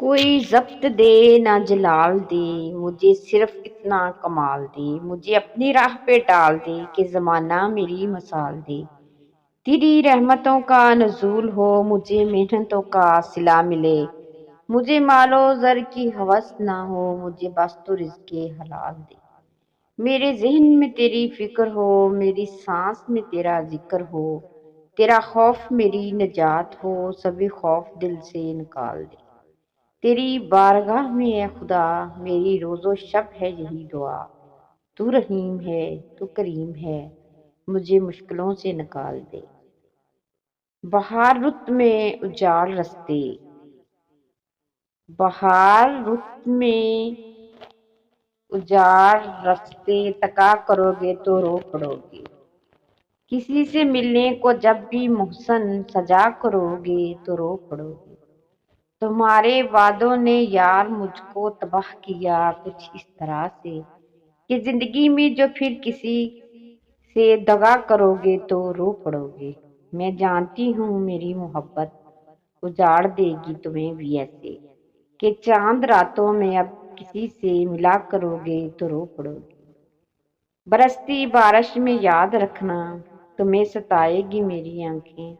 کوئی ضبط دے نہ جلال دے، مجھے صرف اتنا کمال دے، مجھے اپنی راہ پہ ڈال دے کہ زمانہ میری مثال دے۔ تیری رحمتوں کا نزول ہو، مجھے محنتوں کا صلہ ملے، مجھے مال و زر کی ہوس نہ ہو، مجھے بس تو رزق حلال دے۔ میرے ذہن میں تیری فکر ہو، میری سانس میں تیرا ذکر ہو، تیرا خوف میری نجات ہو، سبھی خوف دل سے نکال دے۔ تیری بارگاہ میں اے خدا میری روز و شب ہے یہی دعا، تو رحیم ہے تو کریم ہے، مجھے مشکلوں سے نکال دے۔ بہار رت میں اجاڑ رستے، بہار رت میں اجاڑ رستے، تکا کرو گے تو رو پڑو گے۔ کسی سے ملنے کو جب بھی محسن سجا کرو گے تو رو پڑو گے۔ تمہارے وعدوں نے یار مجھ کو تباہ کیا کچھ اس طرح سے کہ زندگی میں جو پھر کسی سے دغا کرو گے تو رو پڑو گے۔ میں جانتی ہوں میری محبت اجاڑ دے گی تمہیں بھی ایسے کہ چاند راتوں میں اب کسی سے ملا کرو گے تو رو پڑو گے۔ برستی بارش میں یاد رکھنا تمہیں ستائے گی میری آنکھیں،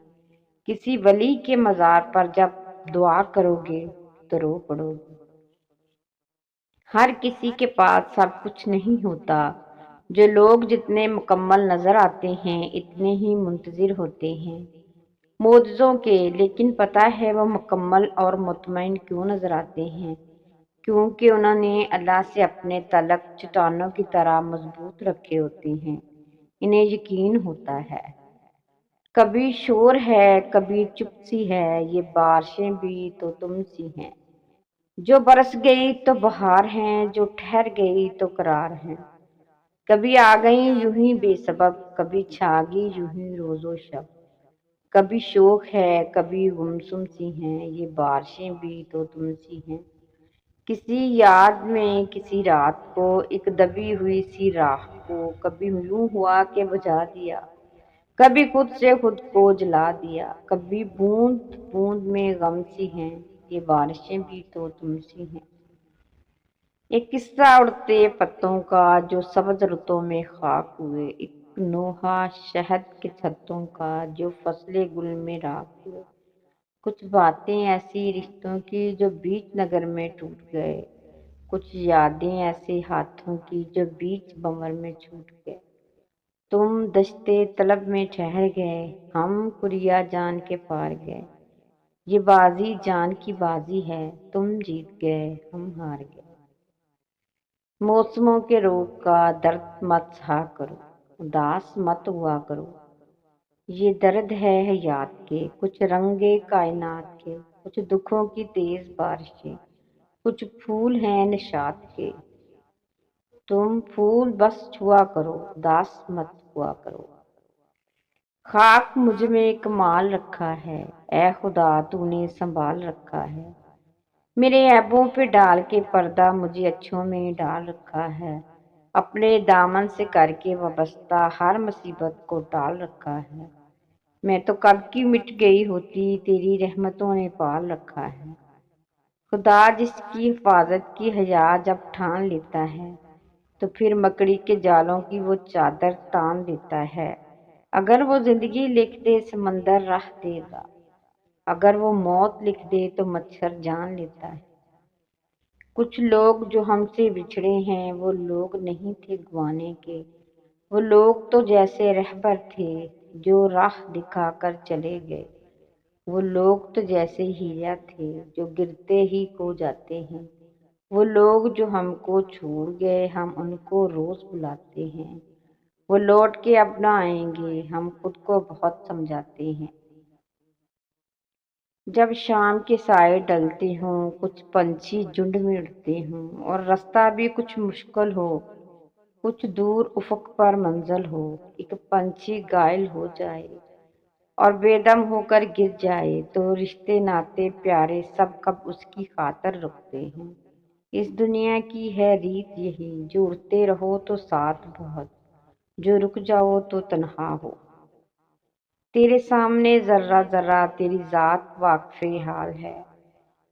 کسی ولی کے مزار پر جب دعا کرو گے تو رو پڑو گے۔ ہر کسی کے پاس سب کچھ نہیں ہوتا، جو لوگ جتنے مکمل نظر آتے ہیں اتنے ہی منتظر ہوتے ہیں معجزوں کے، لیکن پتہ ہے وہ مکمل اور مطمئن کیوں نظر آتے ہیں؟ کیونکہ انہوں نے اللہ سے اپنے تعلق چٹانوں کی طرح مضبوط رکھے ہوتے ہیں۔ انہیں یقین ہوتا ہے کبھی شور ہے کبھی چپ سی ہے، یہ بارشیں بھی تو تم سی ہیں، جو برس گئی تو بہار ہیں، جو ٹھہر گئی تو قرار ہیں۔ کبھی آ گئیں یوں ہی بے سبب، کبھی چھا گئی یوں ہی روز و شب، کبھی شوق ہے کبھی گمسم سی ہیں، یہ بارشیں بھی تو تم سی ہیں۔ کسی یاد میں کسی رات کو، ایک دبی ہوئی سی راہ کو، کبھی یوں ہوا کہ بجھا دیا، کبھی خود سے خود کو جلا دیا، کبھی بوند بوند میں غم سی ہیں، یہ بارشیں بھی تو تم سی ہیں۔ ایک قصہ اڑتے پتوں کا جو سبز رتوں میں خاک ہوئے، ایک نوحہ شہد کے چھتوں کا جو فصل گل میں راکھ ہوئے، کچھ باتیں ایسی رشتوں کی جو بیچ نگر میں ٹوٹ گئے، کچھ یادیں ایسے ہاتھوں کی جو بیچ بھنور میں چھوٹ گئے۔ تم دشتے طلب میں ٹھہر گئے، ہم کریا جان کے پار گئے، یہ بازی جان کی بازی ہے، تم جیت گئے ہم ہار گئے۔ موسموں کے روگ کا درد مت سہا کرو، اداس مت ہوا کرو، یہ درد ہے حیات کے، کچھ رنگے کائنات کے، کچھ دکھوں کی تیز بارشیں، کچھ پھول ہیں نشاط کے۔ تم پھول بس چھوا کرو، اداس مت ہوا کرو۔ خاک مجھ میں کمال رکھا ہے، اے خدا تو نے سنبھال رکھا ہے، میرے عیبوں پہ ڈال کے پردہ مجھے اچھوں میں ڈال رکھا ہے، اپنے دامن سے کر کے وابستہ ہر مصیبت کو ٹال رکھا ہے۔ میں تو کب کی مٹ گئی ہوتی، تیری رحمتوں نے پال رکھا ہے۔ خدا جس کی حفاظت کی حیا جب ٹھان لیتا ہے تو پھر مکڑی کے جالوں کی وہ چادر تان دیتا ہے۔ اگر وہ زندگی لکھ دے سمندر راہ دے گا، اگر وہ موت لکھ دے تو مچھر جان لیتا ہے۔ کچھ لوگ جو ہم سے بچھڑے ہیں وہ لوگ نہیں تھے گوانے کے، وہ لوگ تو جیسے رہبر تھے جو راہ دکھا کر چلے گئے، وہ لوگ تو جیسے ہیرا تھے جو گرتے ہی کھو جاتے ہیں، وہ لوگ جو ہم کو چھوڑ گئے ہم ان کو روز بلاتے ہیں، وہ لوٹ کے اب نہ آئیں گے ہم خود کو بہت سمجھاتے ہیں۔ جب شام کے سائے ڈلتے ہوں، کچھ پنچھی جھنڈ میں اڑتے ہوں، اور رستہ بھی کچھ مشکل ہو، کچھ دور افق پر منزل ہو، ایک پنچھی گائل ہو جائے اور بے دم ہو کر گر جائے تو رشتے ناتے پیارے سب کب اس کی خاطر رکتے ہیں۔ اس دنیا کی ہے ریت یہی، جو اڑتے رہو تو ساتھ بہت، جو رک جاؤ تو تنہا ہو۔ تیرے سامنے ذرہ ذرہ تیری ذات واقف حال ہے،